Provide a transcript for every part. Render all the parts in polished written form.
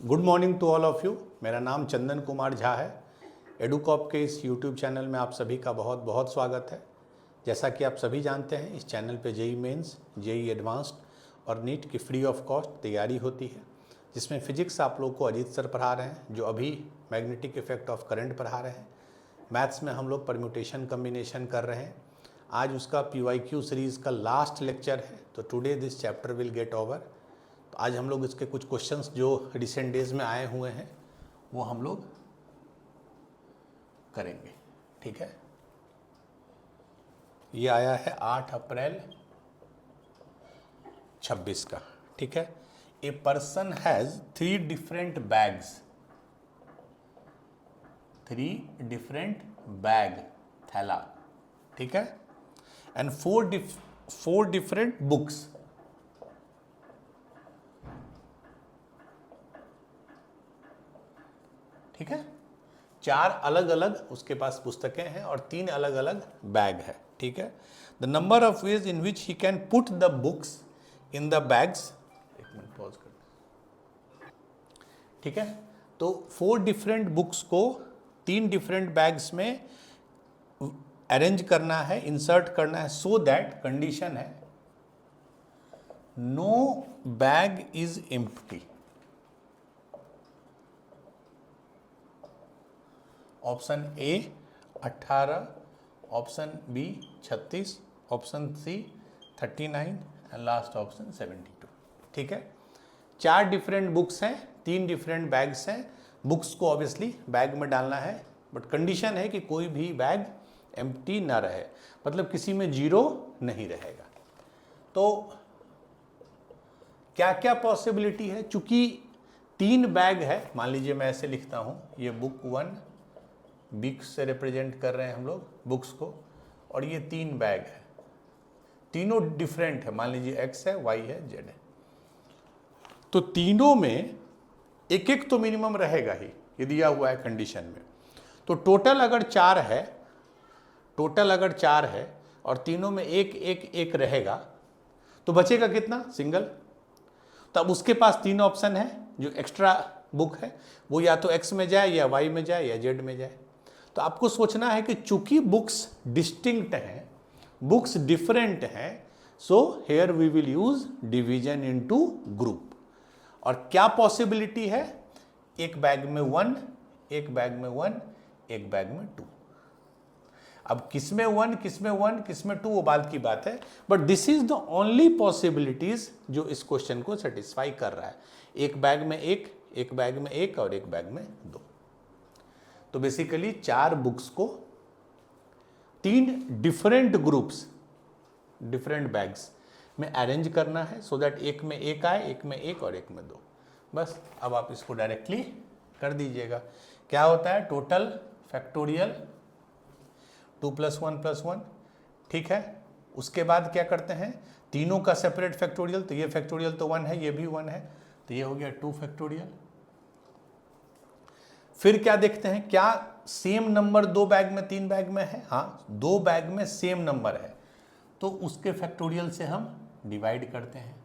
Good morning to all of you. मेरा नाम चंदन कुमार झा है। एडुकॉप के इस यूट्यूब चैनल में आप सभी का बहुत बहुत स्वागत है। जैसा कि आप सभी जानते हैं, इस चैनल पे जेई मेंस, जेई एडवांस्ड और नीट की फ्री ऑफ कॉस्ट तैयारी होती है, जिसमें फिजिक्स आप लोग को अजीत सर पढ़ा रहे हैं, जो अभी मैग्नेटिक इफेक्ट ऑफ करंट पढ़ा रहे हैं। मैथ्स में हम लोग परम्यूटेशन कम्बिनेशन कर रहे हैं। आज उसका PYQ सीरीज़ का लास्ट लेक्चर है, तो today this chapter will get over. तो आज हम लोग इसके कुछ क्वेश्चंस जो रिसेंट डेज में आए हुए हैं वो हम लोग करेंगे। ठीक है, ये आया है 8 अप्रैल 26 का। ठीक है, a person has 3 different bags, 3 different bag, थैला, ठीक है, एंड 4 डिफरेंट बुक्स। ठीक है, 4 अलग अलग उसके पास पुस्तकें हैं और 3 अलग अलग बैग है। ठीक है, the number of ways in which he can put the books in the bags. एक मिनट पॉज कर। ठीक है, तो 4 डिफरेंट बुक्स को 3 डिफरेंट बैग्स में अरेंज करना है, इंसर्ट करना है, सो दैट कंडीशन है no bag is empty. Option A 18, option B 36, option C 39 and last option 72। ठीक है, 4 डिफरेंट बुक्स हैं, 3 डिफरेंट बैग्स हैं। बुक्स को ऑब्वियसली बैग में डालना है, बट कंडीशन है कि कोई भी बैग एम्प्टी ना रहे, मतलब किसी में जीरो नहीं रहेगा। तो क्या क्या पॉसिबिलिटी है? चूंकि 3 बैग है, मान लीजिए मैं ऐसे लिखता हूं, ये बुक 1 बिक्स से रिप्रेजेंट कर रहे हैं हम लोग बुक्स को, और ये 3 बैग है, तीनों डिफरेंट है, मान लीजिए एक्स है, वाई है, जेड है। तो तीनों में एक एक तो मिनिमम रहेगा ही, ये दिया हुआ है कंडीशन में। तो टोटल अगर 4 है और तीनों में एक एक एक रहेगा, तो बचेगा कितना? सिंगल। तो अब उसके पास 3 ऑप्शन है, जो एक्स्ट्रा बुक है वो या तो एक्स में जाए, या वाई में जाए, या जेड में जाए। तो आपको सोचना है कि चूंकि बुक्स डिस्टिंक्ट हैं, बुक्स डिफरेंट हैं, so here we will use division into group. और क्या पॉसिबिलिटी है? एक बैग में 1, एक बैग में 1, एक बैग में 2। अब किसमें 1, किसमें 1, किसमें 2 वो बात की बात है, but this is the only possibilities जो इस क्वेश्चन को सेटिस्फाई कर रहा है। एक बैग में एक बैग में 1 और एक बैग में 2। तो बेसिकली 4 बुक्स को 3 डिफरेंट ग्रुप्स, डिफरेंट बैग्स में अरेंज करना है, सो दैट एक में 1 आए, एक में 1 और एक में 2। बस अब आप इसको डायरेक्टली कर दीजिएगा। क्या होता है? Total factorial 2 + 1 + 1। ठीक है, उसके बाद क्या करते हैं? तीनों का सेपरेट फैक्टोरियल, तो ये फैक्टोरियल तो 1 है, ये भी 1 है, तो ये हो गया 2 फैक्टोरियल। फिर क्या देखते हैं? क्या सेम नंबर 2 बैग में, 3 बैग में है? हाँ, 2 बैग में सेम नंबर है, तो उसके फैक्टोरियल से हम डिवाइड करते हैं।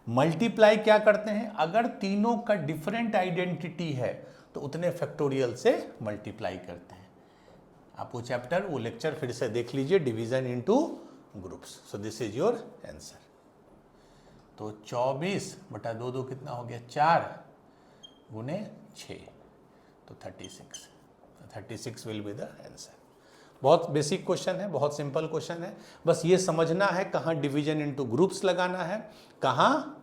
मल्टीप्लाई क्या करते हैं? अगर तीनों का डिफरेंट आइडेंटिटी है तो उतने फैक्टोरियल से मल्टीप्लाई करते हैं। आप वो चैप्टर, वो लेक्चर फिर से देख लीजिए, division into groups. So this is your answer. तो 24/2 कितना हो गया? 4 × 6, तो 36। 36 विल बी द आंसर। बहुत बेसिक क्वेश्चन है, बहुत सिंपल क्वेश्चन है। बस ये समझना है कहाँ डिवीजन इनटू ग्रुप्स लगाना है, कहाँ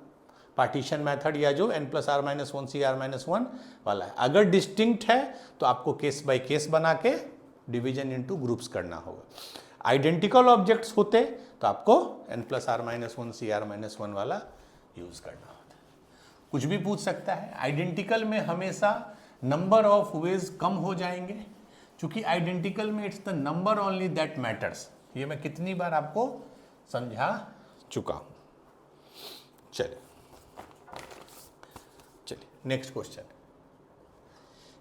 पार्टीशन मेथड या जो n+r-1 CR-1 वाला है। अगर डिस्टिंक्ट है तो आपको केस बाय केस बना के डिवीजन इनटू ग्रुप्स करना होगा। आइडेंटिकल ऑब्जेक्ट्स होते तो आपको n+r-1 CR-1 वाला यूज करना होता है। कुछ भी पूछ सकता है। आइडेंटिकल में हमेशा नंबर ऑफ वेज कम हो जाएंगे, क्योंकि आइडेंटिकल में it's the number only that matters. ये मैं कितनी बार आपको समझा चुका हूं। चलिए नेक्स्ट क्वेश्चन।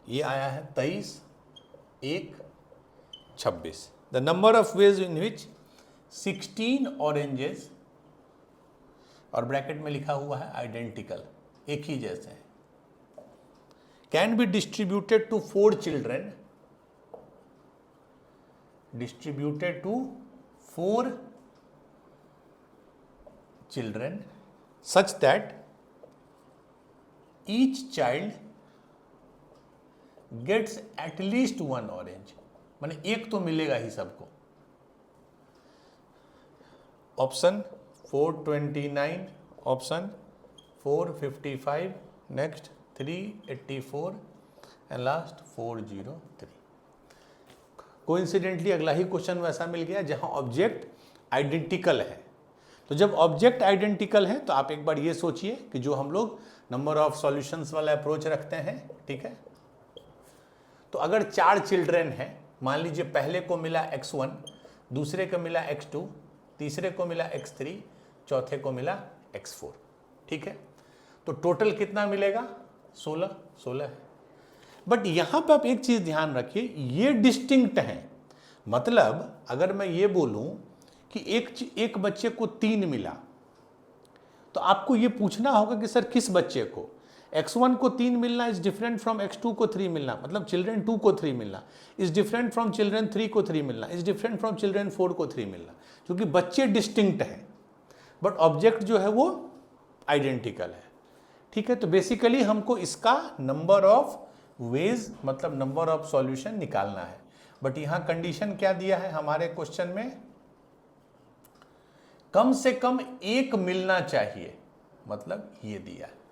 ये आया है 23/1/26। The number of ways in which 16 oranges, और ब्रैकेट में लिखा हुआ है आइडेंटिकल, एक ही जैसे हैं, can be distributed to 4 children, distributed to 4 children such that each child gets at least 1 orange, माने एक तो मिलेगा ही सबको। Option 429, option 455, next 384 and last 403। Coincidentally अगला ही क्वेश्चन वैसा मिल गया जहां ऑब्जेक्ट आइडेंटिकल है। तो जब ऑब्जेक्ट आइडेंटिकल है तो आप एक बार ये सोचिए कि जो हम लोग नंबर ऑफ सॉल्यूशंस वाला अप्रोच रखते हैं, ठीक है, तो अगर 4 चिल्ड्रन हैं, मान लीजिए पहले को मिला x1, दूसरे को मिला x2, तीसरे को मिला x3, चौथे को मिला x4, ठीक है, तो टोटल कितना मिलेगा? 16 है। बट यहां पर आप एक चीज ध्यान रखिए, ये डिस्टिंक्ट हैं। मतलब अगर मैं ये बोलूं कि एक बच्चे को 3 मिला, तो आपको ये पूछना होगा कि सर किस बच्चे को? x1 को 3 मिलना इज डिफरेंट फ्रॉम x2 को 3 मिलना, मतलब चिल्ड्रन 2 को 3 मिलना इज डिफरेंट फ्रॉम चिल्ड्रन 3 को 3 मिलना इज डिफरेंट फ्रॉम चिल्ड्रन 4 को 3 मिलना, क्योंकि बच्चे डिस्टिंक्ट हैं बट ऑब्जेक्ट जो है वो आइडेंटिकल है, ठीक है। तो बेसिकली हमको इसका नंबर ऑफ वेज, मतलब नंबर ऑफ सॉल्यूशन निकालना है। बट यहां कंडीशन क्या दिया है हमारे क्वेश्चन में? कम से कम एक मिलना चाहिए, मतलब ये दिया है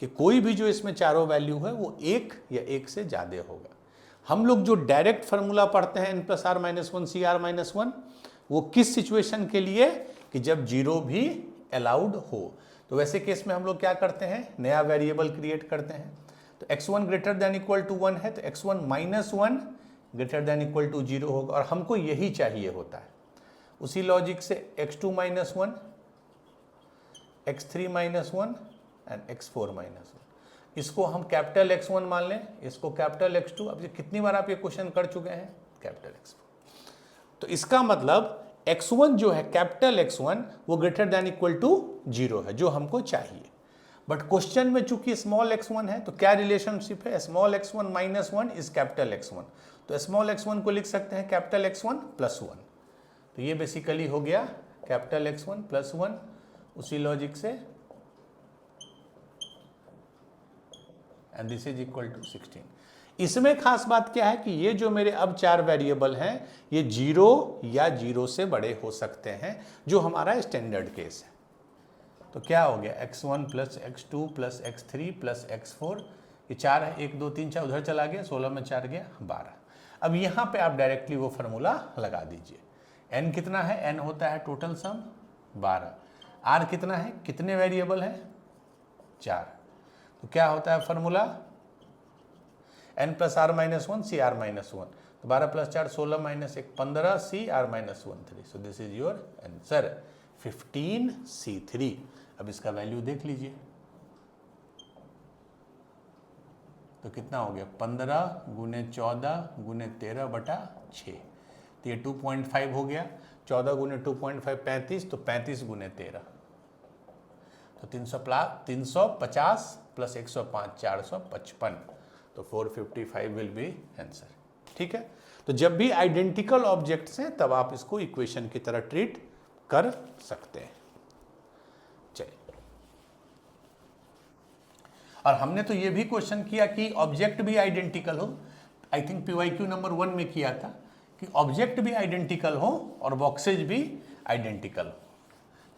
कि कोई भी जो इसमें चारों वैल्यू है वो 1 या 1 से ज्यादा होगा। हम लोग जो डायरेक्ट फार्मूला पढ़ते हैं n+r-1 CR-1, वो किस सिचुएशन के लिए? कि जब 0 भी अलाउड हो। तो वैसे केस में हम लोग क्या करते हैं? नया वेरिएबल क्रिएट करते हैं। तो x1 greater than equal to 1 है, तो x1 -1 greater than equal to 0 होगा, और हमको यही चाहिए होता है। उसी लॉजिक से x2 -1, x3 -1 एंड x4 -1, इसको हम कैपिटल X1 मान लें, इसको कैपिटल X2। अब ये कितनी बार आप ये क्वेश्चन कर चुके हैं? Capital X4। तो इसका मतलब x1 जो है कैपिटल X1 वो ग्रेटर देन इक्वल टू 0 है, जो हमको चाहिए। बट क्वेश्चन में चूंकि स्मॉल x1 है, तो क्या रिलेशनशिप है? Small x1 -1 is capital X1, तो स्मॉल x1 को लिख सकते हैं कैपिटल X1 +1। तो ये बेसिकली हो गया कैपिटल X1 +1। उसी लॉजिक से and this is equal to 16। इसमें खास बात क्या है कि ये जो मेरे अब 4 वेरिएबल हैं, ये 0 या 0 से बड़े हो सकते हैं, जो हमारा स्टैंडर्ड केस है। तो क्या हो गया? x1 + x2 + x3 + x4, ये 4 है, 1 2 3 4 उधर चला गया, 16 में 4 गया 12। अब यहाँ पे आप डायरेक्टली वो फार्मूला लगा दीजिए। n कितना है? n होता है टोटल सम 12। r कितना है? कितने वेरिएबल हैं? 4। तो क्या होता है फार्मूला? n+r-1 CR-1। तो 12 + 4 16 - 1 15 CR-1 3। So this is your answer 15C3। अब इसका वैल्यू देख लीजिए, तो कितना हो गया? 15 × 14 × 13/6, तो ये 2.5 हो गया। 14 × 2.5 35, तो 35 × 13, तो 350 + 105 455, तो 455 विल बी आंसर, ठीक है। तो जब भी आइडेंटिकल ऑब्जेक्ट्स हैं तब आप इसको इक्वेशन की तरह ट्रीट कर सकते हैं। चलिए, और हमने तो ये भी क्वेश्चन किया कि ऑब्जेक्ट भी आइडेंटिकल हो। आई थिंक PYQ नंबर 1 में किया था कि ऑब्जेक्ट भी आइडेंटिकल हो और बॉक्सेज भी आइडेंटिकल हो,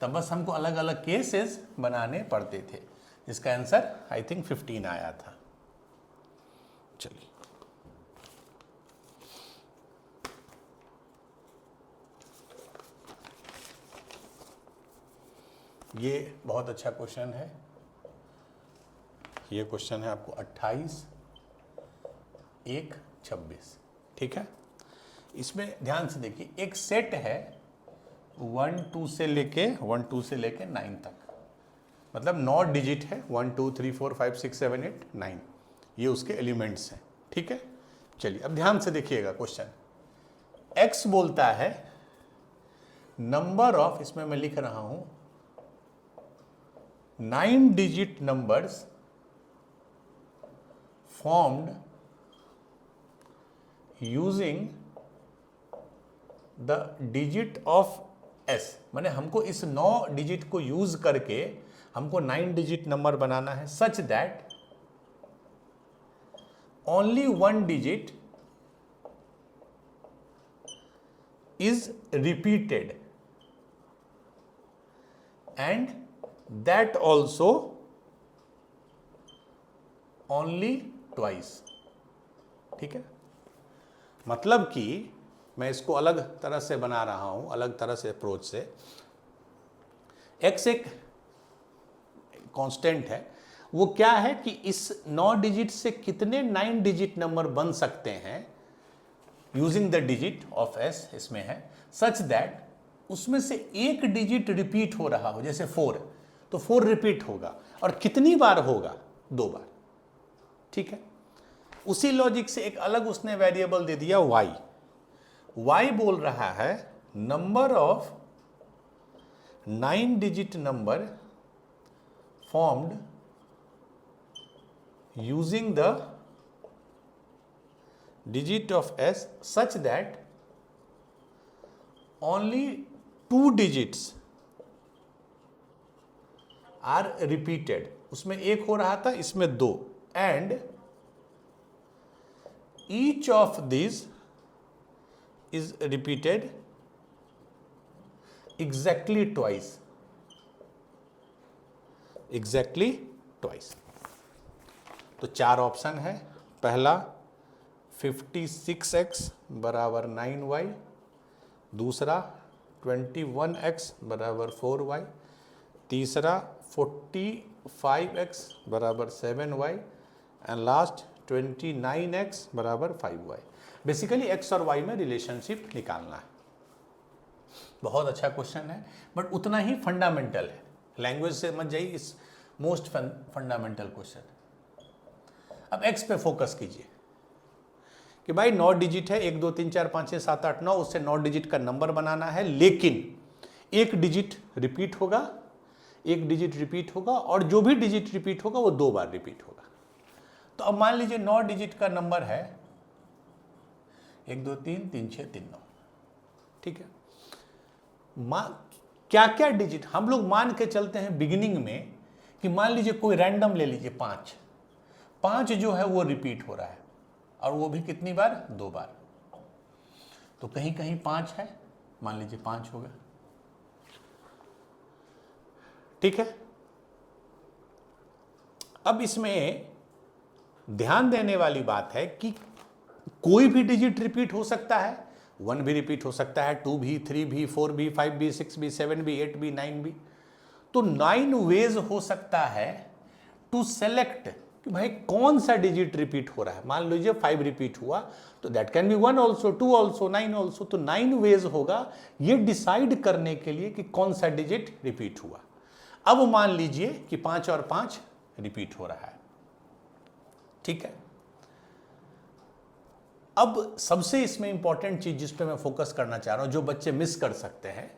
तब बस हमको अलग अलग केसेस बनाने पड़ते थे, जिसका आंसर आई थिंक 15 आया था। चलिए, ये बहुत अच्छा क्वेश्चन है। ये क्वेश्चन है आपको 28/1/26, ठीक है। इसमें ध्यान से देखिए, एक सेट है 1 2 से लेके 9 तक, मतलब 9 डिजिट है, 1 2 3 4 5 6 7 8 9, ये उसके एलिमेंट्स हैं, ठीक है। चलिए, अब ध्यान से देखिएगा क्वेश्चन। x बोलता है नंबर ऑफ, इसमें मैं लिख रहा हूं 9 digit numbers formed using the digit of s, माने हमको इस 9 डिजिट को यूज करके हमको 9 डिजिट नंबर बनाना है, such that only 1 digit is repeated and that also only twice. ठीक है, मतलब कि मैं इसको अलग तरह से बना रहा हूं, अलग तरह से अप्रोच से। x एक कांस्टेंट है, वो क्या है कि इस 9 डिजिट से कितने 9 डिजिट नंबर बन सकते हैं using the digit of s इसमें है, सच दैट उसमें से एक डिजिट रिपीट हो रहा हो, जैसे 4, तो 4 रिपीट होगा, और कितनी बार होगा? 2 बार। ठीक है, उसी लॉजिक से एक अलग उसने वेरिएबल दे दिया y। y बोल रहा है number of 9 digit number formed using the digit of s such that only 2 digits are repeated। उसमें एक हो रहा था, इसमें 2, and each of these is repeated exactly twice, exactly twice। तो 4 ऑप्शन है। पहला 56x बराबर 9y, दूसरा 21x बराबर 4y, तीसरा 45x बराबर 7y एंड लास्ट 29x बराबर 5y। बेसिकली x और y में रिलेशनशिप निकालना है। बहुत अच्छा क्वेश्चन है, बट उतना ही फंडामेंटल है। लैंग्वेज से मत जाइए, इस मोस्ट फंडामेंटल क्वेश्चन। अब x पे फोकस कीजिए कि भाई 9 डिजिट है, 1 2 3 4 5 6 7 8 9, उससे 9 डिजिट का नंबर बनाना है, लेकिन एक डिजिट रिपीट होगा, एक डिजिट रिपीट होगा, और जो भी डिजिट रिपीट होगा वो 2 बार रिपीट होगा। तो अब मान लीजिए 9 डिजिट का नंबर है 1 2 3 3 6 3 9। ठीक है, क्या क्या डिजिट हम लोग मान के चलते हैं बिगिनिंग में कि मान लीजिए कोई रैंडम ले लीजिए 5 जो है वो रिपीट हो रहा है, और वो भी कितनी बार? 2 बार। तो कहीं कहीं 5 है, मान लीजिए 5 होगा। ठीक है, अब इसमें ध्यान देने वाली बात है कि कोई भी डिजिट रिपीट हो सकता है। 1 भी रिपीट हो सकता है, 2 भी, 3 भी, 4 भी, 5 भी, 6 भी, 7 भी, 8 भी, 9 भी। तो 9 वेज हो सकता है टू सेलेक्ट कि भाई कौन सा डिजिट रिपीट हो रहा है। मान लीजिए 5 रिपीट हुआ, तो that can be 1 also, 2 also, 9 also. तो 9 वेज होगा ये डिसाइड करने के लिए कि कौन सा डिजिट रिपीट हुआ। अब मान लीजिए कि 5 और 5 रिपीट हो रहा है। ठीक है, अब सबसे इसमें इंपॉर्टेंट चीज जिस पे मैं फोकस करना चाह रहा हूं, जो बच्चे मिस कर सकते हैं,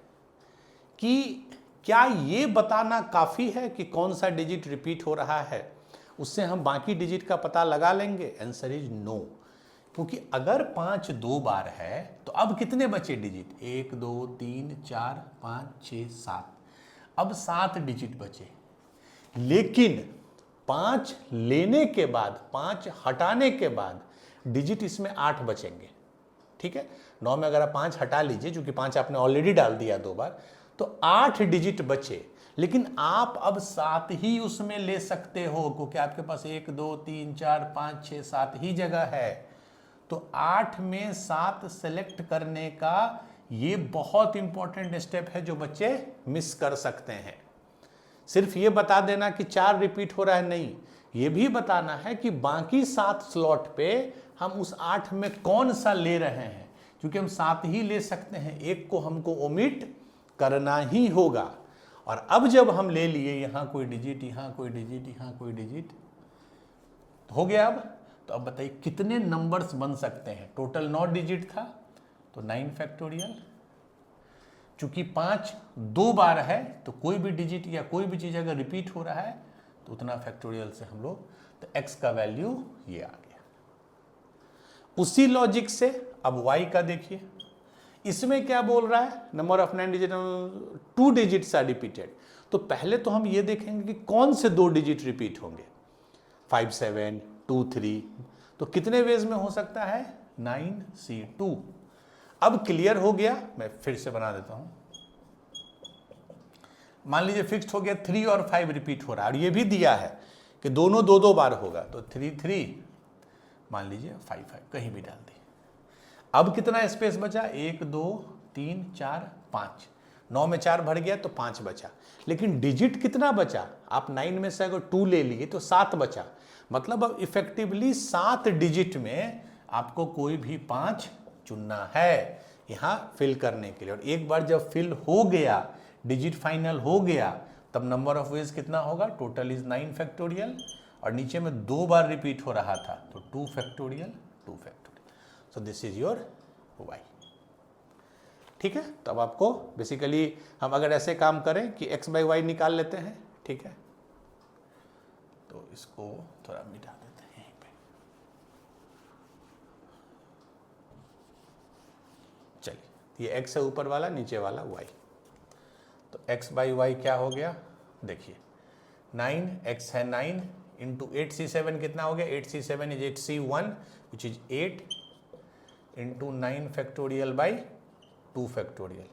कि क्या ये बताना काफी है कि कौन सा डिजिट रिपीट हो रहा है, उससे हम बाकी डिजिट का पता लगा लेंगे? Answer is no. क्योंकि अगर 5 2 बार है तो अब कितने बचे डिजिट? 1 2 3 4 5 6 7। अब 7 डिजिट बचे, लेकिन 5 लेने के बाद, 5 हटाने के बाद डिजिट इसमें 8 बचेंगे। ठीक है, 9 में अगर आप 5 हटा लीजिए, क्योंकि 5 आपने ऑलरेडी डाल दिया 2 बार, तो 8 डिजिट बचे। लेकिन आप अब 7 ही उसमें ले सकते हो, क्योंकि आपके पास 1 2 3 4 5 6 7 ही जगह है। तो 8 में 7 सेलेक्ट करने का ये बहुत इंपॉर्टेंट स्टेप है जो बच्चे मिस कर सकते हैं। सिर्फ ये बता देना कि 4 रिपीट हो रहा है, नहीं, ये भी बताना है कि बाकी 7 स्लॉट पे हम उस 8 में कौन सा ले रहे हैं। क्योंकि हम 7 ही ले सकते हैं, एक को हमको ओमिट करना ही होगा। और अब जब हम ले लिए यहां कोई डिजिट, यहां कोई डिजिट, यहां कोई डिजिट, हो गया। अब तो अब बताइए कितने नंबर्स बन सकते हैं? टोटल 9 डिजिट था, तो 9 फैक्टोरियल। चूंकि 5 2 बार है, तो कोई भी डिजिट या कोई भी चीज अगर रिपीट हो रहा है तो उतना फैक्टोरियल से हम लोग, तो x का वैल्यू ये आ गया। उसी लॉजिक से अब y का देखिए, इसमें क्या बोल रहा है, number of 9 digit 2 digits are repeated. तो पहले तो हम ये देखेंगे कि कौन से 2 डिजिट रिपीट होंगे, 5 7 2 3, तो कितने वेज में हो सकता है, 9C2। अब क्लियर हो गया, मैं फिर से बना देता हूं। मान लीजिए फिक्स्ड हो गया 3 और 5 रिपीट हो रहा है, और ये भी दिया है कि दोनों 2-2 बार होगा, तो 3 3 मान लीजिए 5 5 कहीं भी डाल दी। अब कितना स्पेस बचा, 1 2 3 4 5, 9 में 4 भर गया तो 5 बचा, लेकिन डिजिट कितना बचा, आप 9 में से अगर 2 ले लिए तो 7 बचा। मतलब अब इफेक्टिवली 7 डिजिट में आपको कोई भी 5 चुनना है यहां फिल करने के लिए। और एक बार जब फिल हो गया, डिजिट फाइनल हो गया, तब नंबर ऑफ वेज कितना होगा, टोटल इज 9 फैक्टोरियल, और नीचे में 2 बार रिपीट हो रहा था तो 2 factorial 2 factorial. So this is your y। ठीक है, तो अब आपको बेसिकली हम अगर ऐसे काम करें कि x बाई वाई निकाल लेते हैं, ठीक है, तो इसको थोड़ा मिटा देते हैं यहीं पे। चलिए, ये x है ऊपर वाला, नीचे वाला y, तो x बाई वाई क्या हो गया, देखिए 9, x है 9 इंटू 8C7 कितना हो गया, 8C7 is 8C1 which is 8 into 9 factorial by 2 factorial.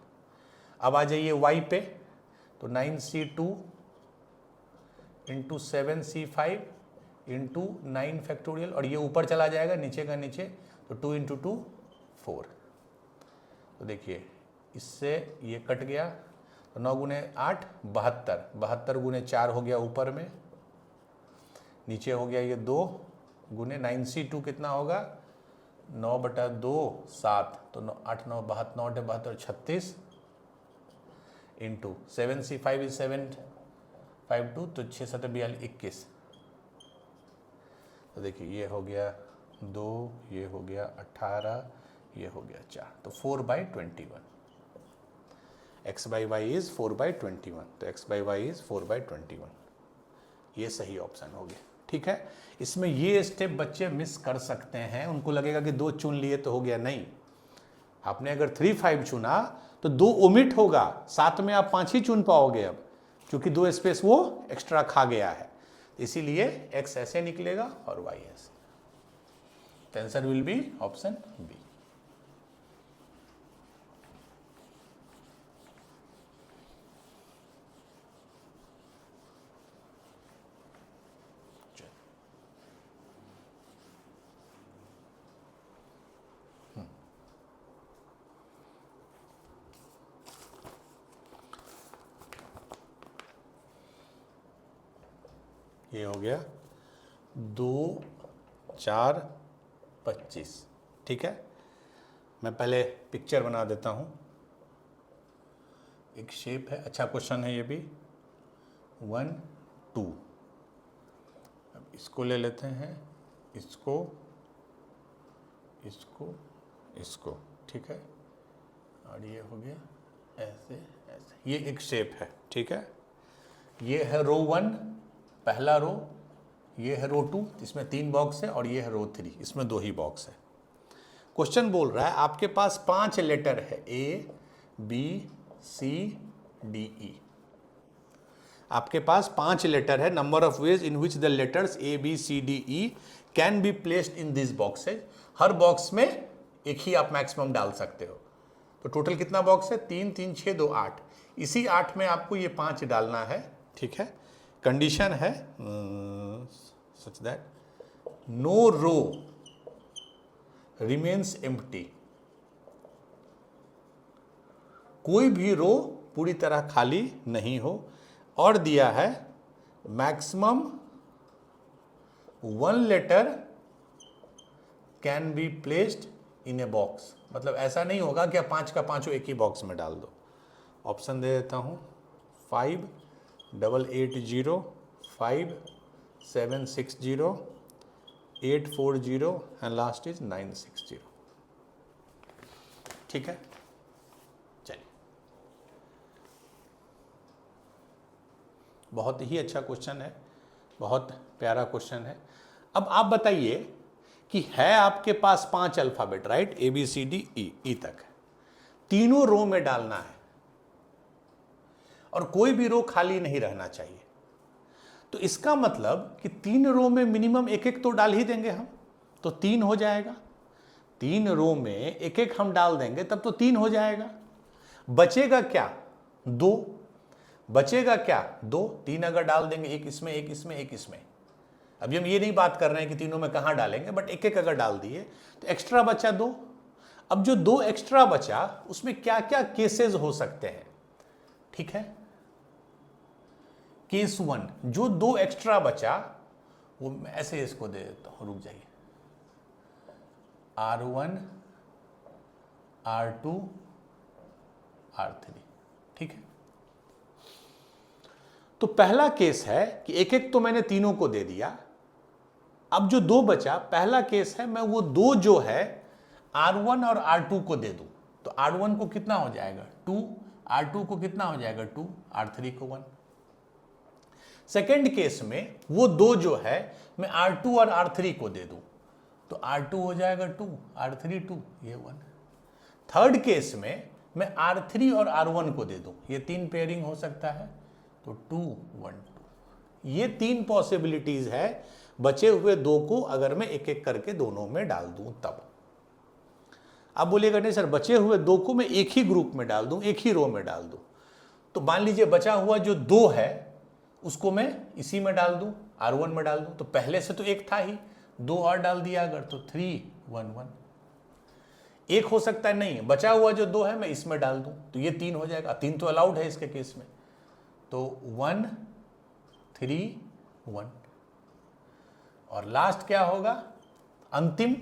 अब आ जाइए y पे, तो 9C2 into 7C5 into 9 factorial, और ये ऊपर चला जाएगा नीचे का नीचे, तो 2 इंटू 2 4। तो देखिए इससे ये कट गया, तो 9 गुने 8 72, 72 गुने 4 हो गया ऊपर में, नीचे हो गया ये 2 गुने 9C2 कितना होगा, 9/2 7, तो 8 9 72 72 36 इंटू 7C5 इज 752, तो 6 7 42 21। तो देखिए ये हो गया 2, ये हो गया 18, ये हो गया 4, तो 4/21। x बाई वाई इज 4/21, तो x बाई वाई इज 4/21, ये सही ऑप्शन हो गया। ठीक है, इसमें ये स्टेप बच्चे मिस कर सकते हैं, उनको लगेगा कि 2 चुन लिए तो हो गया, नहीं, आपने अगर 3 5 चुना तो 2 ओमिट होगा, साथ में आप 5 ही चुन पाओगे अब, क्योंकि 2 स्पेस वो एक्स्ट्रा खा गया है, इसीलिए x ऐसे निकलेगा और y ऐसे। तो answer will be option B. ये हो गया 2 4 25। ठीक है, मैं पहले पिक्चर बना देता हूँ, एक शेप है, अच्छा क्वेश्चन है ये भी, 1 2। अब इसको ले लेते हैं, इसको इसको इसको, ठीक है, और ये हो गया ऐसे ऐसे, ये एक शेप है। ठीक है, ये है रो 1 पहला रो, ये है रो 2 इसमें 3 बॉक्स है, और ये है रो 3 इसमें 2 ही बॉक्स है। क्वेश्चन बोल रहा है आपके पास 5 लेटर है, A B C D E। आपके पास 5 लेटर है, number of ways in which the letters A B C D E can be placed in this boxes. Her box में एक ही आप मैक्सिमम डाल सकते हो। तो टोटल कितना बॉक्स है, 3 3 6 2 8, इसी 8 में आपको ये 5 डालना है। ठीक है, कंडीशन है such that no row remains empty, कोई भी रो पूरी तरह खाली नहीं हो, और दिया है maximum 1 letter can be placed in a box. मतलब ऐसा नहीं होगा कि आप 5 का 5 एक ही बॉक्स में डाल दो। ऑप्शन दे देता हूं, 5 8 8 0 5 7 6 0 8 4 0 एंड लास्ट इज 9 6 0। ठीक है, चलिए, बहुत ही अच्छा क्वेश्चन है, बहुत प्यारा क्वेश्चन है। अब आप बताइए कि है आपके पास 5 अल्फाबेट, राइट, ABCD E तक, तीनों रो में डालना है और कोई भी रो खाली नहीं रहना चाहिए। तो इसका मतलब कि 3 रो में मिनिमम एक एक तो डाल ही देंगे हम, तो 3 हो जाएगा। 3 रो में एक एक हम डाल देंगे तब तो 3 हो जाएगा। बचेगा क्या? 2 बचेगा क्या? 2। 3 अगर डाल देंगे, एक इसमें एक इसमें एक इसमें। अभी हम ये नहीं बात कर रहे हैं कि तीनों में कहां डालेंगे, बट एक एक अगर डाल दिए तो एक्स्ट्रा बचा 2। अब जो 2 एक्स्ट्रा बचा उसमें क्या क्या केसेस हो सकते हैं, ठीक है। केस 1, जो 2 एक्स्ट्रा बचा वो मैं ऐसे इसको दे देता हूं, रुक जाइए, R1 R2 R3, ठीक है। तो पहला केस है कि एक एक तो मैंने तीनों को दे दिया। अब जो 2 बचा, पहला केस है मैं वो 2 जो है R1 और R2 को दे दूं, तो R1 को कितना हो जाएगा 2, R2 को कितना हो जाएगा 2, R3 को 1। सेकेंड केस में वो 2 जो है मैं R2 और R3 को दे दूं, तो R2 हो जाएगा 2, R3 2, ये 1। थर्ड केस में मैं R3 और R1 को दे दूं, ये 3 पेयरिंग हो सकता है, तो 2 1 2। ये 3 पॉसिबिलिटीज है बचे हुए 2 को अगर मैं एक एक करके दोनों में डाल दूं तब। आप बोलिएगा नहीं सर बचे हुए 2 को मैं एक ही ग्रुप में डाल दूं, एक ही रो में डाल दूं, तो मान लीजिए बचा हुआ जो 2 है उसको मैं इसी में डाल दूं, R1 में डाल दूं, तो पहले से तो एक था ही, 2 और डाल दिया अगर तो 3 1 1। एक हो सकता है नहीं, बचा हुआ जो 2 है मैं इसमें डाल दूं, तो ये 3 हो जाएगा। 3 तो अलाउड है इसके केस में, तो 1 3 1। और लास्ट क्या होगा, अंतिम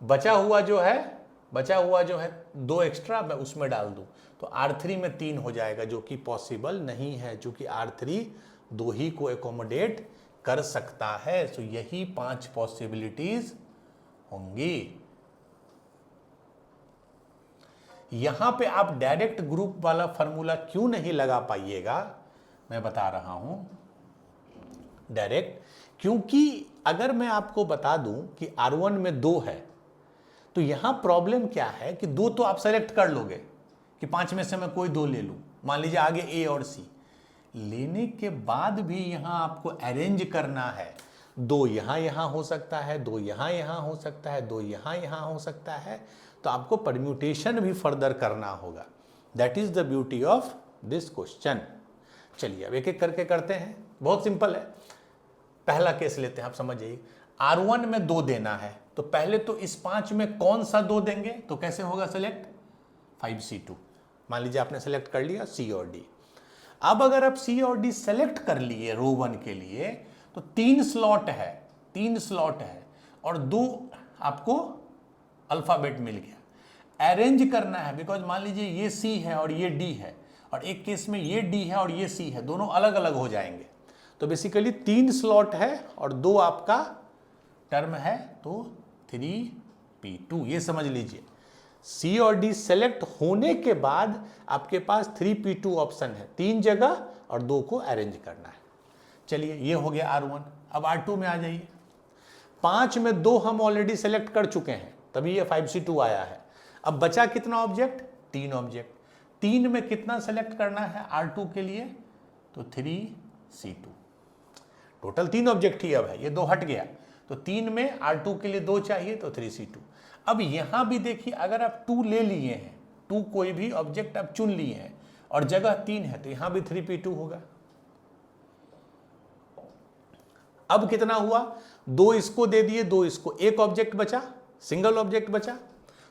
बचा हुआ जो है 2 एक्स्ट्रा मैं उसमें डाल दूं, तो R3 में 3 हो जाएगा, जो कि पॉसिबल नहीं है, क्योंकि R3 2 ही को एकोमोडेट कर सकता है। तो यही 5 पॉसिबिलिटीज होंगी। यहां पे आप डायरेक्ट ग्रुप वाला फॉर्मूला क्यों नहीं लगा पाइएगा, मैं बता रहा हूं डायरेक्ट, क्योंकि अगर मैं आपको बता दूं कि R1 में 2 है, तो यहां प्रॉब्लम क्या है कि 2 तो आप सेलेक्ट कर लोगे कि 5 में से मैं कोई 2 ले लूं, मान लीजिए आगे A और C, लेने के बाद भी यहां आपको अरेंज करना है। 2 यहां हो सकता है, 2 यहां हो सकता है, 2 यहां हो सकता है, तो आपको परम्यूटेशन भी फर्दर करना होगा। That is the beauty of this question. चलिए अब एक एक करके करते हैं, बहुत सिंपल है। पहला केस लेते हैं, आप समझ जाइए। R1 में 2 देना है, तो पहले तो इस 5 में कौन सा 2 देंगे, तो कैसे होगा सेलेक्ट, 5C2। मान लीजिए आपने सेलेक्ट कर लिया C और D। अब अगर आप C और D सेलेक्ट कर लिए रो 1 के लिए, तो 3 स्लॉट है और 2 आपको अल्फाबेट मिल गया। अरेंज करना है, बिकॉज मान लीजिए ये C है और ये D है, और एक केस में ये D है और ये C है, दोनों अलग अलग हो जाएंगे। तो बेसिकली 3 स्लॉट है और 2 आपका टर्म है, तो 3P2, ये समझ लीजिए। C और D सेलेक्ट होने के बाद आपके पास 3P2 ऑप्शन है, 3 जगह और 2 को अरेंज करना है। चलिए ये हो गया R1। अब R2 में आ जाइए। 5 में 2 हम ऑलरेडी सेलेक्ट कर चुके हैं, तभी ये 5C2 आया है। अब बचा कितना ऑब्जेक्ट, 3 ऑब्जेक्ट। 3 में कितना सेलेक्ट करना है R2 के लिए, तो 3C2। टोटल 3 ऑब्जेक्ट ही अब है, ये 2 हट गया, तो 3 में R2 के लिए 2 चाहिए, तो 3C2। अब यहां भी देखिए, अगर आप 2 ले लिए हैं, 2 कोई भी ऑब्जेक्ट आप चुन लिए हैं और जगह 3 है, तो यहां भी 3P2 होगा। अब कितना हुआ, 2 इसको दे दिए, 2 इसको, एक ऑब्जेक्ट बचा, सिंगल ऑब्जेक्ट बचा।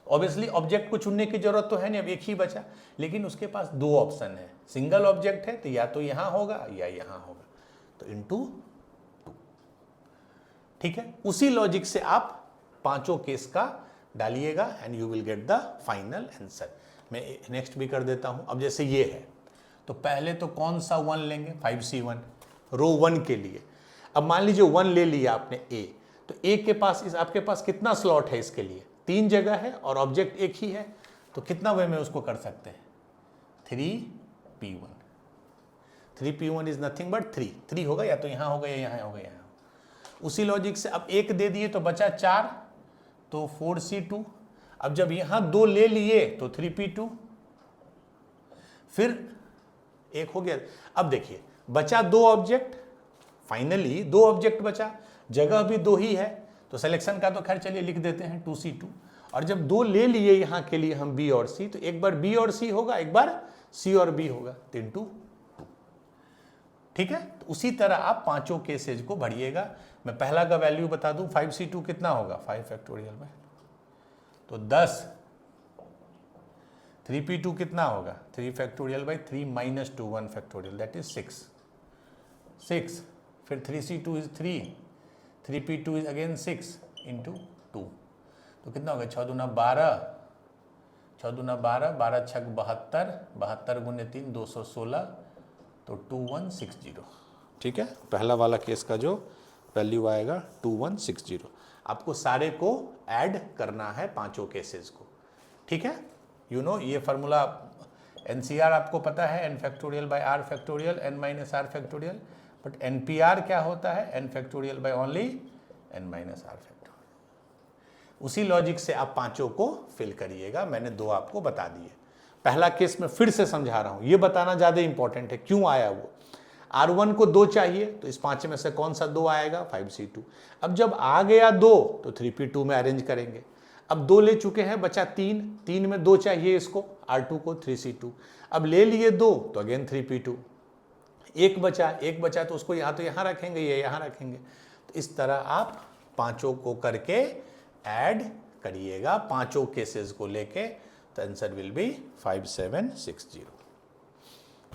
ऑब्वियसली ऑब्जेक्ट को चुनने की जरूरत तो है नहीं, अब एक ही बचा, लेकिन उसके पास 2 ऑप्शन है। सिंगल ऑब्जेक्ट है तो या तो यहां होगा या यहां होगा, तो इनटू 2। ठीक है, उसी लॉजिक से आप पांचों केस का डालिएगा and you will get the final answer. मैं नेक्स्ट भी कर देता हूं। अब जैसे ये है, तो पहले तो कौन सा 1 लेंगे, 5C1 रो 1 के लिए। अब मान लीजिए 1 ले लिया आपने A, तो A के पास आपके पास कितना स्लॉट है इसके लिए, 3 जगह है और ऑब्जेक्ट एक ही है, तो कितना वे में उसको कर सकते हैं, 3P1। 3p1 is nothing but 3 होगा, या तो यहाँ होगा या यहाँ होगा, यहाँ। उसी लॉजिक से अब 1 दे दिए तो बचा 4, तो 4c2। अब जब यहाँ 2 ले लिए तो 3p2, फिर 1 हो गया। अब देखिए बचा 2 ऑब्जेक्ट, फाइनली 2 ऑब्जेक्ट बचा, जगह भी 2 ही है, तो सिलेक्शन का तो खैर चलिए लिख देते हैं 2c2। और जब 2 ले लिए यहाँ के लिए हम b और c, तो एक बार b और c होगा, एक बार c और b होगा, 3 2। ठीक है, तो उसी तरह आप पांचों केसेज को भरिएगा। मैं पहला का वैल्यू बता दूं, 5c2 कितना होगा, 5 फैक्टोरियल में, तो 10। 3p2 कितना होगा, 3 factorial by 3 minus 2 1 factorial, that is 6। फिर 3c2 is 3, 3p2 is again 6 into 2, तो कितना होगा, 6 दूना 12, 6 दूना 12, 12 छक 72, 72 गुने 3 216, तो 2160। ठीक है, पहला वाला केस का जो वैल्यू आएगा 2160। आपको सारे को ऐड करना है पांचों केसेस को। ठीक है, यू नो ये फार्मूला एनसीआर आपको पता है, n factorial by r factorial n minus r factorial, but NPR क्या होता है, n factorial by only n minus r factorial. उसी लॉजिक से आप पांचों को फिल करिएगा। मैंने 2 आपको बता दिए। पहला केस में फिर से समझा रहा हूं, ये बताना ज्यादा इंपॉर्टेंट है क्यों आया वो। R1 को 2 चाहिए, तो इस 5 में से कौन सा 2 आएगा, 5c2। अब जब आ गया 2 तो 3p2 में अरेंज करेंगे। अब 2 ले चुके हैं, बचा 3 में 2 चाहिए इसको, R2 को, 3c2। अब ले लिए 2 तो अगेन 3p2। एक बचा तो उसको यहाँ तो यहाँ रखेंगे, ये यहाँ रखेंगे। तो इस तरह आप पांचों को करके ऐड करिएगा, पांचों केसेस को लेके, तो आंसर विल बी 5760।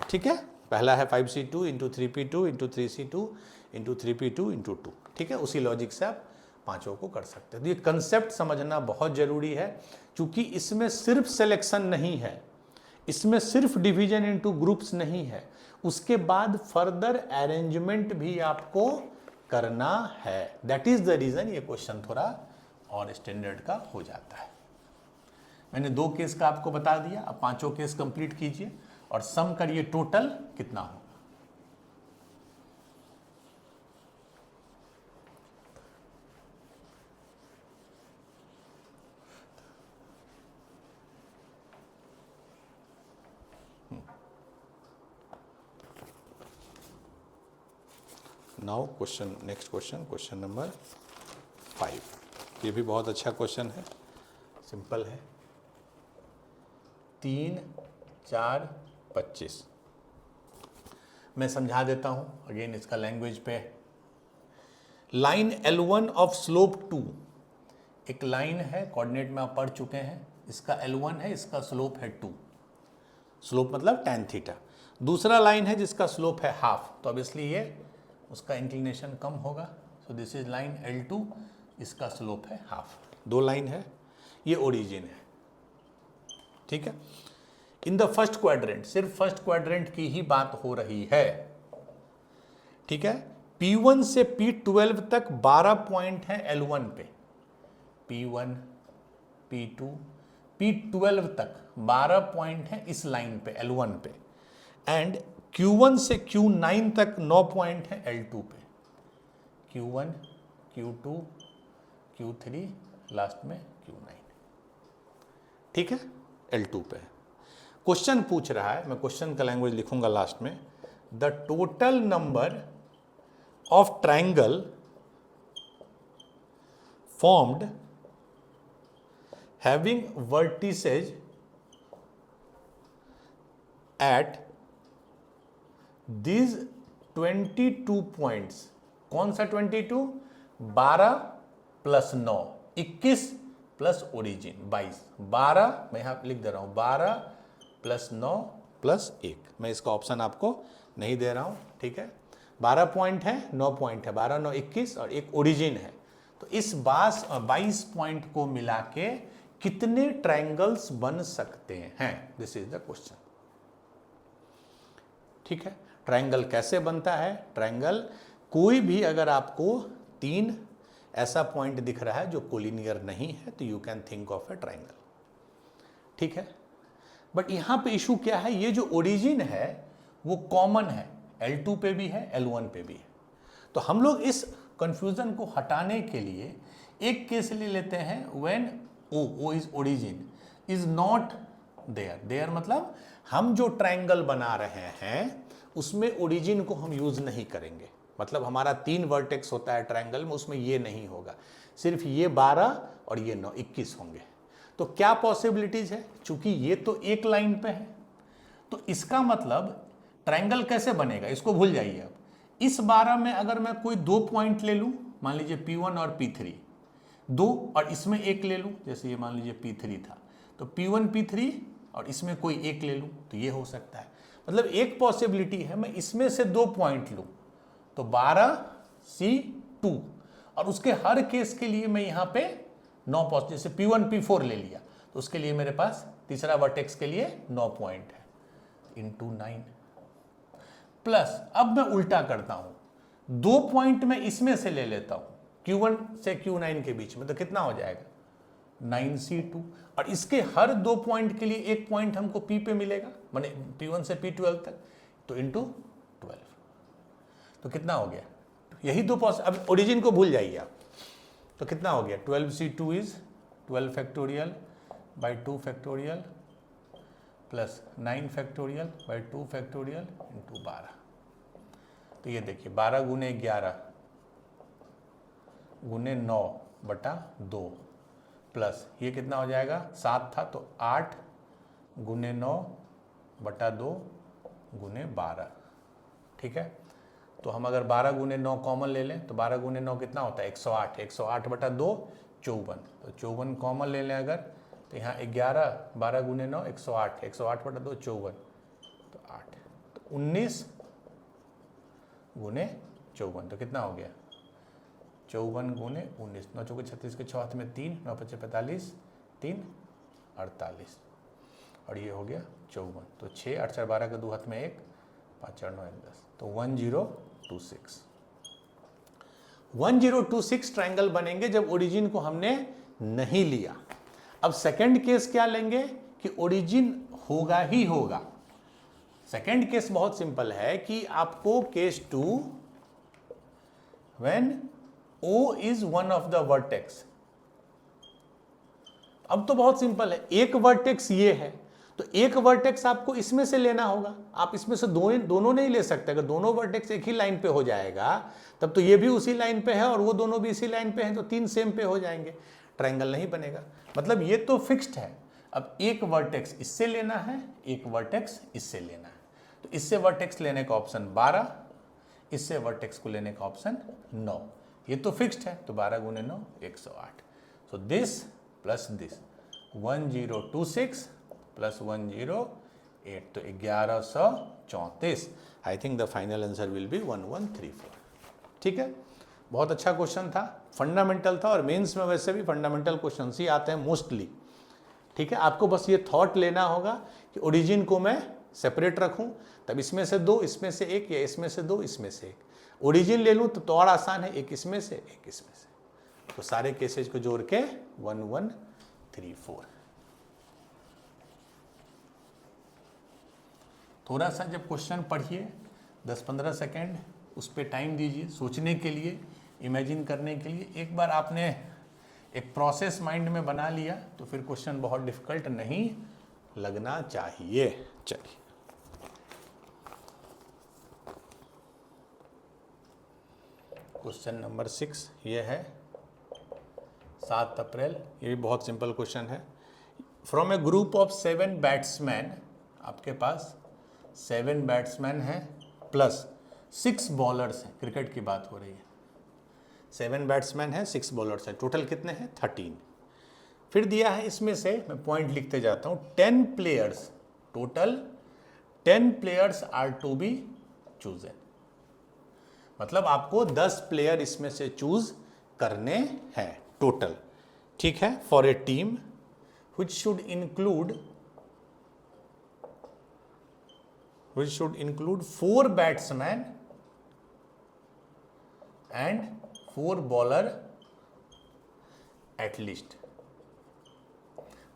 ठीक है, पहला है 5c2 into 3p2 into 3c2 into 3p2 into 2। ठीक है, उसी लॉजिक से आप पांचों को कर सकते हैं। तो ये कंसेप्ट समझना बहुत जरूरी है, क्योंकि इसमें सिर्फ सिलेक्शन नहीं है, इसमें सिर्फ डिवीजन इनटू ग्रुप्स नहीं है, उसके बाद फर्दर अरेंजमेंट भी आपको करना है। दैट इज द रीजन ये क्वेश्चन थोड़ा और स्टैंडर्ड का हो जाता है। मैंने 2 केस का आपको बता दिया, अब पांचों केस कंप्लीट कीजिए और सम करिए टोटल कितना होगा। Now question, next question, question number 5। ये भी बहुत अच्छा क्वेश्चन है, सिंपल है। 3 4 25। मैं समझा देता हूं अगेन इसका लैंग्वेज पे। लाइन L1 ऑफ स्लोप 2, एक लाइन है, कोऑर्डिनेट में आप पढ़ चुके हैं, इसका L1 है, इसका स्लोप है 2, स्लोप मतलब tan थीटा। दूसरा लाइन है जिसका स्लोप है हाफ, तो अब इसलिए ये उसका इंक्लिनेशन कम होगा, so this is line L2, इसका स्लोप है हाफ। 2 लाइन है, ये ओरिजिन है। ठीक है, इन द फर्स्ट क्वाड्रेंट, सिर्फ फर्स्ट क्वाड्रेंट की ही बात हो रही है। ठीक है, P1 से P12 तक 12 पॉइंट है L1 पे, P1 P2 P12 तक 12 पॉइंट है इस लाइन पे L1 पे, एंड Q1 से Q9 तक 9 पॉइंट है L2 पे, Q1 Q2 Q3 लास्ट में Q9। ठीक है, L2 पे है। क्वेश्चन पूछ रहा है, मैं क्वेश्चन का लैंग्वेज लिखूंगा लास्ट में, the total number of triangle formed having vertices at these 22 points, कौन सा 22, 12 प्लस 9, 21 प्लस ओरिजिन 22, 12 मैं यहां लिख दे रहा हूं, 12 प्लस 9 प्लस 1। मैं इसका ऑप्शन आपको नहीं दे रहा हूं। ठीक है, 12 पॉइंट है, 9 पॉइंट है, 12 9 21 और एक ओरिजिन है। तो इस 22 पॉइंट को मिला के कितने ट्रायंगल्स बन सकते हैं, दिस इज द क्वेश्चन। ठीक है, ट्रायंगल कैसे बनता है, ट्रायंगल कोई भी अगर आपको 3 ऐसा पॉइंट दिख रहा है जो कोलिनियर नहीं है, तो you can think of A triangle. ठीक है, बट यहां पे इशू क्या है, ये जो ओरिजिन है वो कॉमन है, L2 पे भी है, L1 पे भी है। तो हम लोग इस कंफ्यूजन को हटाने के लिए एक केस ले लेते हैं when O is origin is not there. There मतलब हम जो ट्रायंगल बना रहे हैं उसमें ओरिजिन को हम यूज नहीं करेंगे। मतलब हमारा 3 वर्टेक्स होता है ट्रायंगल में, उसमें ये नहीं होगा, सिर्फ ये 12 और ये 9, 21 होंगे। तो क्या पॉसिबिलिटीज है, चूंकि ये तो एक लाइन पे है, तो इसका मतलब ट्रायंगल कैसे बनेगा इसको भूल जाइए। अब इस 12 में अगर मैं कोई 2 पॉइंट ले लूं, मान लीजिए P1 और P3, 2, और इसमें एक ले लूं, जैसे ये मान लीजिए P3 था, तो P1 P3 और इसमें कोई एक ले लूं, तो ये हो सकता है। मतलब एक पॉसिबिलिटी है मैं इसमें से 2 पॉइंट लूं, तो 12C2, और उसके हर केस के लिए मैं यहाँ पे 9 पॉइंट, जैसे P1 P4 ले लिया, तो उसके लिए मेरे पास तीसरा वर्टेक्स के लिए 9 पॉइंट है, इंटू 9 प्लस, अब मैं उल्टा करता हूं, 2 पॉइंट मैं इसमें से ले लेता हूं Q1 से Q9 के बीच में, तो कितना हो जाएगा 9C2, और इसके हर 2 पॉइंट के लिए एक पॉइंट हमको P पे मिलेगा, माने P1 से P12 तक, तो इंटू 12, तो कितना हो गया, यही 2 अब ओरिजिन को भूल जाइए आप, तो कितना हो गया 12C2 is 12 factorial by 2 factorial plus 9 factorial by 2 factorial into 12। तो ये देखिए 12 गुने 11 गुने 9 बटा 2 प्लस ये कितना हो जाएगा 7 था, तो 8 गुने 9 बटा 2 गुने 12। ठीक है, तो हम अगर 12 गुने 9 कॉमन ले लें तो 12 गुने 9 कितना होता है 108, 108 बटा 2 54, तो 54 कॉमन ले लें अगर, तो यहाँ 11, 12 गुने 9 108, 108 बटा 2 54, तो 8, तो 19 गुने 54, तो कितना हो गया 54 गुने 19, 9 चौके 36 के 6 हाथ में 3, 9 पचे 45, 3 48, और ये हो गया 54, तो 6 8 4 12 का 2 हाथ में 1, 5 4 9 1 10, तो 1026 1026 ट्रायंगल बनेंगे जब ओरिजिन को हमने नहीं लिया। अब सेकंड केस क्या लेंगे कि ओरिजिन होगा ही होगा। सेकंड केस बहुत सिंपल है कि आपको case 2 when O is one of the vertex. अब तो बहुत सिंपल है, एक वर्टेक्स ये है, तो एक वर्टेक्स आपको इसमें से लेना होगा। आप इसमें से दोनों नहीं ले सकते। अगर दोनों वर्टेक्स एक ही लाइन पे हो जाएगा तब तो ये भी उसी लाइन पे है और वो दोनों भी इसी लाइन पे हैं, तो 3 सेम पे हो जाएंगे, ट्रायंगल नहीं बनेगा। मतलब ये तो फिक्स्ड है। अब एक वर्टेक्स इससे लेना है, एक वर्टेक्स इससे लेना है, तो इससे वर्टेक्स लेने का ऑप्शन 12, इससे वर्टेक्स को लेने का ऑप्शन 9। ये तो फिक्स्ड है, तो 12 गुने 9 108, so this plus this 1026 plus 108, तो 1134। I think the final answer will B 1134। ठीक है, बहुत अच्छा क्वेश्चन था, फंडामेंटल था, और मेंस में वैसे भी फंडामेंटल क्वेश्चन ही आते हैं मोस्टली। ठीक है, आपको बस ये थॉट लेना होगा कि ओरिजिन को मैं सेपरेट रखूं, तब इसमें से 2 इसमें से 1, या इसमें से 2 इसमें से 1। ओरिजिन ले लूं तो और आसान है, एक इसमें से एक इसमें से, तो सारे केसेज को जोड़ के 1134। थोड़ा सा जब क्वेश्चन पढ़िए 10-15 सेकेंड उस पर टाइम दीजिए सोचने के लिए, इमेजिन करने के लिए। एक बार आपने एक प्रोसेस माइंड में बना लिया तो फिर क्वेश्चन बहुत डिफिकल्ट नहीं लगना चाहिए। चलिए, क्वेश्चन नंबर 6 ये है 7 अप्रैल। ये भी बहुत सिंपल क्वेश्चन है। From A group of 7 batsman, आपके पास 7 बैट्समैन हैं प्लस 6 बॉलर्स हैं, क्रिकेट की बात हो रही है। 7 बैट्समैन हैं, 6 बॉलर्स हैं, टोटल कितने हैं 13। फिर दिया है इसमें से, मैं पॉइंट लिखते जाता हूँ, 10 players, total 10 players are to be chosen. मतलब आपको 10 प्लेयर इसमें से चूज करने हैं टोटल। ठीक है, for a team which should include 4 batsmen and 4 bowler at least।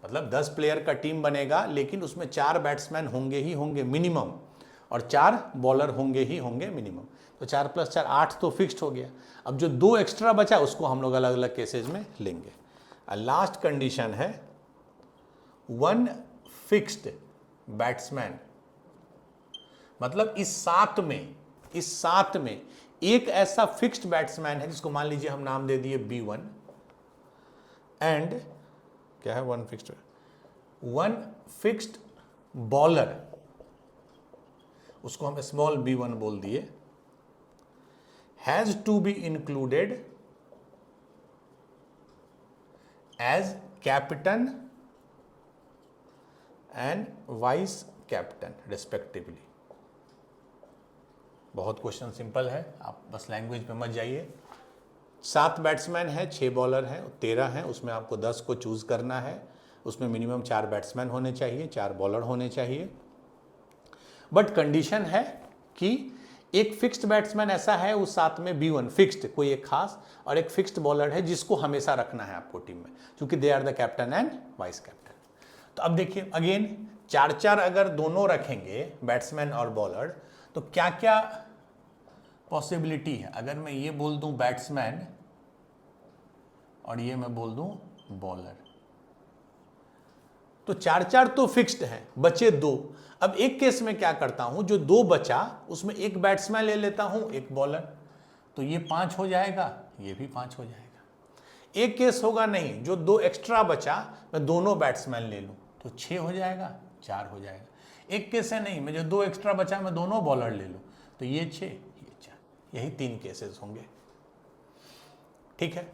मतलब 10 प्लेयर का टीम बनेगा, लेकिन उसमें 4 बैट्समैन होंगे ही होंगे मिनिमम, और 4 बॉलर होंगे ही होंगे मिनिमम। तो 4 + 4 8 तो फिक्स्ड हो गया। अब जो 2 एक्स्ट्रा बचा उसको हम लोग अलग अलग केसेज में लेंगे। लास्ट कंडीशन है 1 फिक्स्ड बैट्समैन, मतलब इस सात में एक ऐसा फिक्स्ड बैट्समैन है जिसको मान लीजिए हम नाम दे दिए B1 एंड क्या है 1 फिक्स्ड बॉलर, उसको हम स्मॉल b1 बोल दिए, has to be included as captain and vice captain respectively. बहुत क्वेश्चन सिंपल है, आप बस लैंग्वेज पे मत जाइए। 7 बैट्समैन है, 6 बॉलर हैं, 13 हैं, उसमें आपको 10 को चूज करना है। उसमें मिनिमम 4 बैट्समैन होने चाहिए, 4 बॉलर होने चाहिए। बट कंडीशन है कि एक फिक्स्ड बैट्समैन ऐसा है उस 7 में B1 फिक्स्ड कोई एक खास, और एक फिक्स्ड बॉलर है जिसको हमेशा रखना है आपको टीम में, क्योंकि they are the captain and vice captain. तो अब देखिए अगेन 4-4 अगर दोनों रखेंगे बैट्समैन और बॉलर, तो क्या क्या पॉसिबिलिटी है। अगर मैं ये बोल दूं बैट्समैन और ये मैं बोल दूं बॉलर, तो 4-4 तो फिक्स्ड है, बचे 2। अब एक केस में क्या करता हूं, जो 2 बचा उसमें एक बैट्समैन ले लेता हूं, एक बॉलर, तो ये 5 हो जाएगा, ये भी 5 हो जाएगा। एक केस होगा नहीं, जो 2 एक्स्ट्रा बचा मैं दोनों बैट्समैन ले लूं तो 6 हो जाएगा, 4 हो जाएगा। एक केस है नहीं, मैं जो 2 एक्स्ट्रा बचा मैं दोनों बॉलर ले लूं तो ये 6 ये 4, यही 3 केसेस होंगे। ठीक है,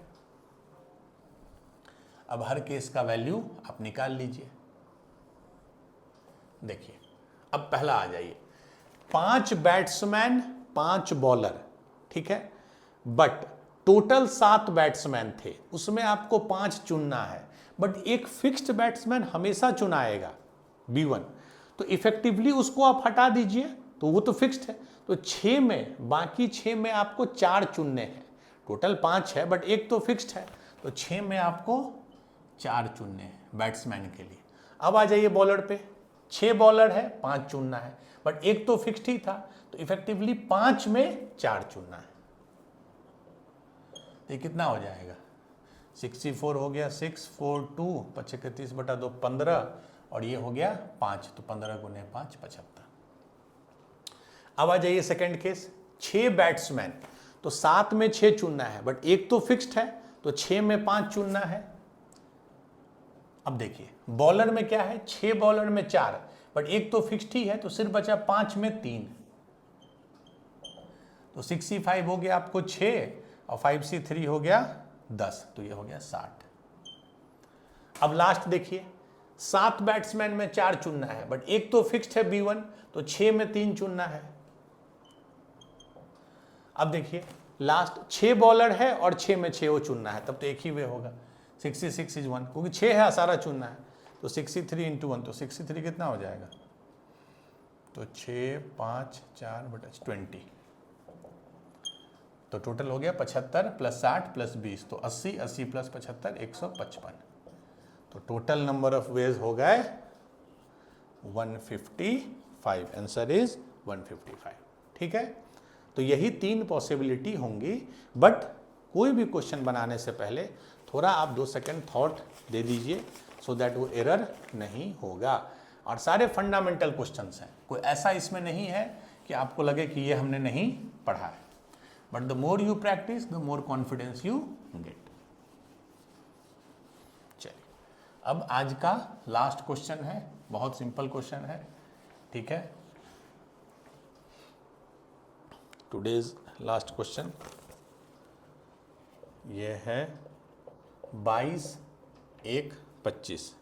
अब हर केस का वैल्यू आप निकाल लीजिए। देखिए अब पहला आ जाइए, 5 बैट्समैन 5 बॉलर, ठीक है, बट टोटल 7 बैट्समैन थे, उसमें आपको 5 चुनना है, बट एक फिक्स्ड बैट्समैन हमेशा चुनाएगा B1, तो इफेक्टिवली उसको आप हटा दीजिए, तो वो तो फिक्स्ड है। तो 6 में, बाकी 6 में आपको 4 चुनने हैं। टोटल 5 है बट एक तो फिक्स्ड है, तो 6 में आपको 4 चुनने हैं बैट्समैन के लिए। अब आ जाइए बॉलर पे, 6 बॉलर है, 5 चुनना है, बट एक तो फिक्स्ड ही था, तो इफेक्टिवली 5 में 4 चुनना है। ये कितना हो जाएगा, 64 हो गया, 6 4 2 35/2 15, और ये हो गया 5, तो 15 × 5 75। अब आ जाइए सेकंड केस, 6 बैट्समैन, तो 7 में 6 चुनना है, बट एक तो फिक्स्ड है, तो 6 में 5 चुनना है। अब देखिए बॉलर में क्या है, 6 बॉलर में 4, बट एक तो फिक्स्ड ही है, तो सिर्फ बचा 5 में 3, तो 65 हो गया आपको 6, और 5C3 हो गया 10, तो ये हो गया 60। अब लास्ट देखिए, 7 बैट्समैन में 4 चुनना है, बट एक तो फिक्स्ड है B1, तो 6 में 3 चुनना है। अब देखिए लास्ट 6 बॉलर है और 6 में 6 वो चुनना है, तब तो एक ही वे होगा, 66 is 1, क्योंकि 6 है सारा चुनना है, तो 63 × 1, तो 63 कितना हो जाएगा, तो 6 5 4 बटा 20, तो टोटल हो गया 75 + 60 + 20, तो 80 80 + 75 155, तो टोटल नंबर ऑफ वेज हो गए 155। Answer is 155। ठीक है, तो यही 3 पॉसिबिलिटी होंगी, बट कोई भी क्वेश्चन बनाने से पहले थोड़ा आप 2 सेकंड थॉट दे दीजिए, सो दैट वो एरर नहीं होगा। और सारे फंडामेंटल क्वेश्चंस हैं, कोई ऐसा इसमें नहीं है कि आपको लगे कि ये हमने नहीं पढ़ा है, but the more you practice the more confidence you get. चलिए, अब आज का लास्ट क्वेश्चन है, बहुत सिंपल क्वेश्चन है, ठीक है। टुडेज लास्ट क्वेश्चन ये है 22/1/25।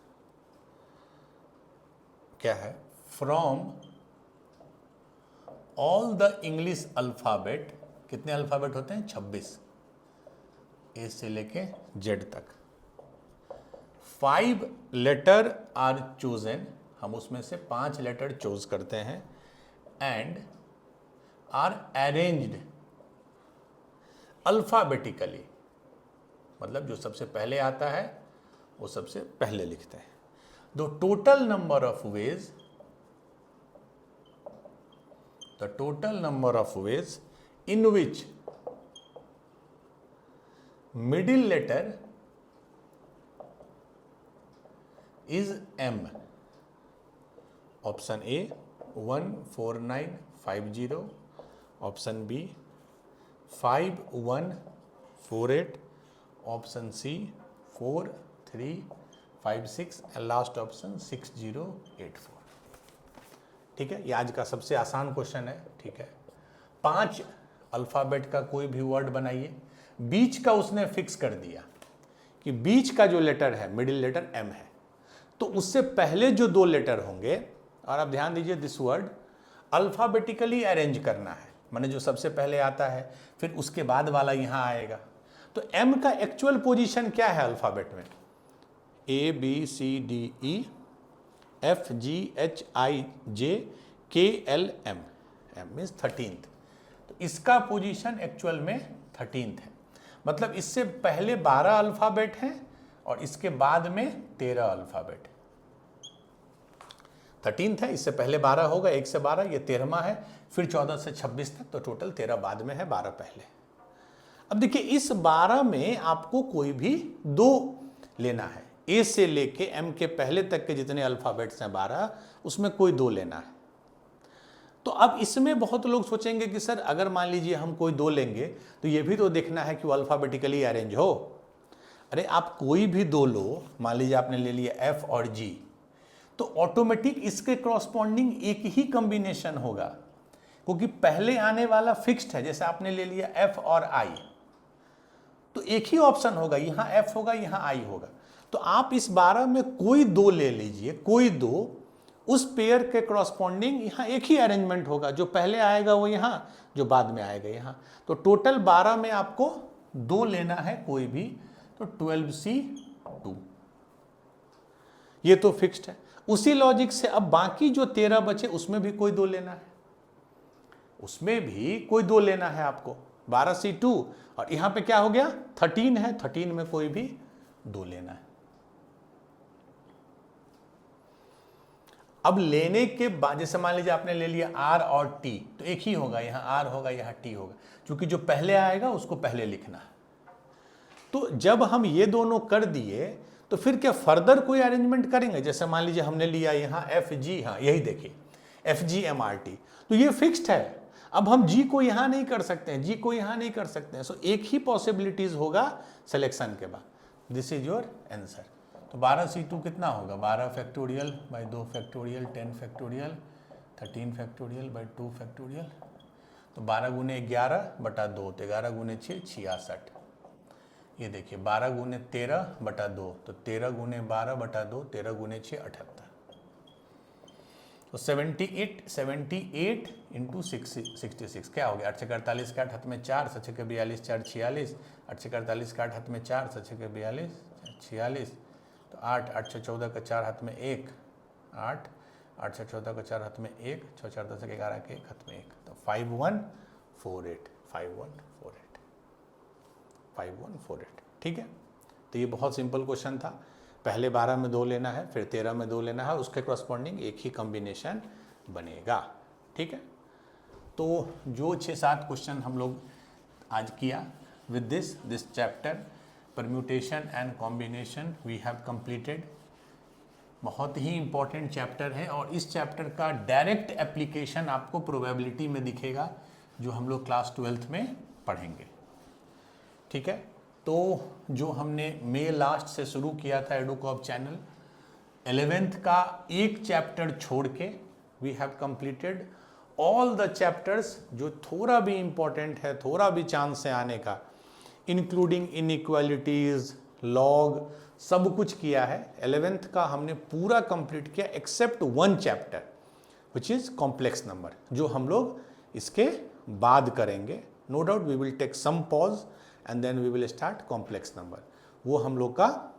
क्या है, from all the English alphabet, कितने अल्फाबेट होते हैं, 26, ए से लेके जेड तक, 5 लेटर आर चोजन, हम उसमें से 5 लेटर चूज करते हैं, एंड आर अरेंज्ड अल्फाबेटिकली, मतलब जो सबसे पहले आता है वो सबसे पहले लिखते हैं। The total number of ways the total number of ways in which middle letter is M. Option A 14950, option B 5148, option C 4356 and last option 6084. ठीक है, ये आज का सबसे आसान क्वेश्चन है। ठीक है, 5 अल्फाबेट का कोई भी वर्ड बनाइए, बीच का उसने फिक्स कर दिया कि बीच का जो लेटर है मिडिल लेटर M है, तो उससे पहले जो 2 लेटर होंगे, और आप ध्यान दीजिए दिस वर्ड अल्फाबेटिकली अरेंज करना है, माने जो सबसे पहले आता है फिर उसके बाद वाला यहां आएगा। तो M का एक्चुअल पोजीशन क्या है अल्फाबेट में? A B C D E F G H I J K L M, M means 13th। तो इसका पोजीशन एक्चुअल में 13th है, मतलब इससे पहले 12 अल्फाबेट हैं और इसके बाद में 13 अल्फाबेट। 13th है, इससे पहले 12 होगा, 1 से 12, ये 13वां है, फिर 14 से 26 तक, तो टोटल 13 बाद में है, 12 पहले। अब देखिए इस 12 में आपको कोई भी 2 लेना है, ए से लेके एम के पहले तक के जितने अल्फाबेट्स हैं 12, उसमें कोई 2 लेना है। तो अब इसमें बहुत लोग सोचेंगे कि सर अगर मान लीजिए हम कोई 2 लेंगे तो ये भी तो देखना है कि वो अल्फाबेटिकली अरेंज हो। अरे आप कोई भी 2 लो, मान लीजिए आपने ले लिया एफ और जी, तो ऑटोमेटिक इसके कॉरस्पॉन्डिंग एक ही कॉम्बिनेशन होगा, क्योंकि पहले आने वाला फिक्स्ड है। जैसे आपने ले लिया एफ और आई, तो एक ही ऑप्शन होगा, यहां एफ होगा यहां आई होगा। तो आप इस 12 में कोई 2 ले लीजिए, कोई 2, उस पेयर के कॉरस्पॉन्डिंग यहां एक ही अरेंजमेंट होगा, जो पहले आएगा वो यहां, जो बाद में आएगा यहां। तो टोटल 12 में आपको 2 लेना है कोई भी, तो 12C2, ये तो फिक्स्ड है। उसी लॉजिक से अब बाकी जो 13 बचे उसमें भी कोई 2 लेना है, उसमें भी कोई 2 लेना है आपको, 12C2, और यहां पे क्या हो गया 13 है, 13 में कोई भी 2 लेना है। अब लेने के बाद जैसे मान लीजिए आपने ले लिया आर और टी, तो एक ही होगा, यहां आर होगा यहां टी होगा, क्योंकि जो पहले आएगा उसको पहले लिखना है। तो जब हम ये दोनों कर दिए तो फिर क्या फर्दर कोई अरेंजमेंट करेंगे? जैसे मान लीजिए हमने लिया यहाँ एफ जी, हाँ यही देखिए FGMRT, तो ये फिक्स्ड है। अब हम जी को यहाँ नहीं कर सकते हैं, जी को यहाँ नहीं कर सकते हैं, सो एक ही पॉसिबिलिटीज होगा सिलेक्शन के बाद। This is your answer. तो 12C2 कितना होगा? 12 factorial by 2 factorial, 10 factorial, 13 factorial by 2 factorial, तो 12 गुने 11 बटा 2, तो 11 गुने 6 66। ये देखिए 12 गुने 13 बटा 2, तो 13 गुने 12 बटा 2, 13 गुने 6 78, तो 78 इंटू 66 क्या हो गया? 8 से 48 के 8 हाथ में 4, 6 के 42, 4 46, 8 से 48 के 8 हाथ में 4, 6 के 42, 46, तो 8, 8 से 14 का 4 हाथ में 1, 8, 8 से 14 का 4 हाथ में 1, 6 4 10 के 11 के 1 हाथ में 1, तो 5148, 5148, ठीक है। तो ये बहुत सिंपल क्वेश्चन था। पहले 12 में 2 लेना है, फिर 13 में 2 लेना है, उसके कॉरस्पॉन्डिंग एक ही कॉम्बिनेशन बनेगा, ठीक है। तो जो 6-7 क्वेश्चन हम लोग आज किया, with this chapter permutation and combination we have completed. बहुत ही इंपॉर्टेंट चैप्टर है और इस चैप्टर का डायरेक्ट एप्लीकेशन आपको प्रोबेबिलिटी में दिखेगा, जो हम लोग क्लास 12th में पढ़ेंगे, ठीक है। तो जो हमने मई लास्ट से शुरू किया था एडुकॉप चैनल, 11th का एक चैप्टर छोड़ के we have completed all the chapters जो थोड़ा भी इंपॉर्टेंट है, थोड़ा भी चांस है आने का, इंक्लूडिंग इनइक्वालिटीज, लॉग, सब कुछ किया है। 11th का हमने पूरा कंप्लीट किया except 1 chapter which is complex number, जो हम लोग इसके बाद करेंगे। No doubt we will take some pause and then we will start complex number. वो हम लोग का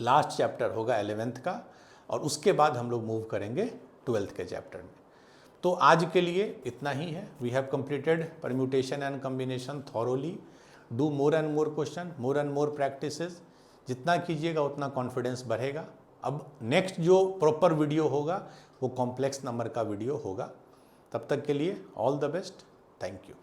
लास्ट चैप्टर होगा 11th का, और उसके बाद हम लोग मूव करेंगे 12th के चैप्टर में। तो आज के लिए इतना ही है। We have completed permutation and combination thoroughly. Do more and more question, more and more practices. जितना कीजिएगा उतना कॉन्फिडेंस बढ़ेगा। अब नेक्स्ट जो प्रॉपर वीडियो होगा वो कॉम्प्लेक्स नंबर का वीडियो होगा। तब तक के लिए all the best, thank you.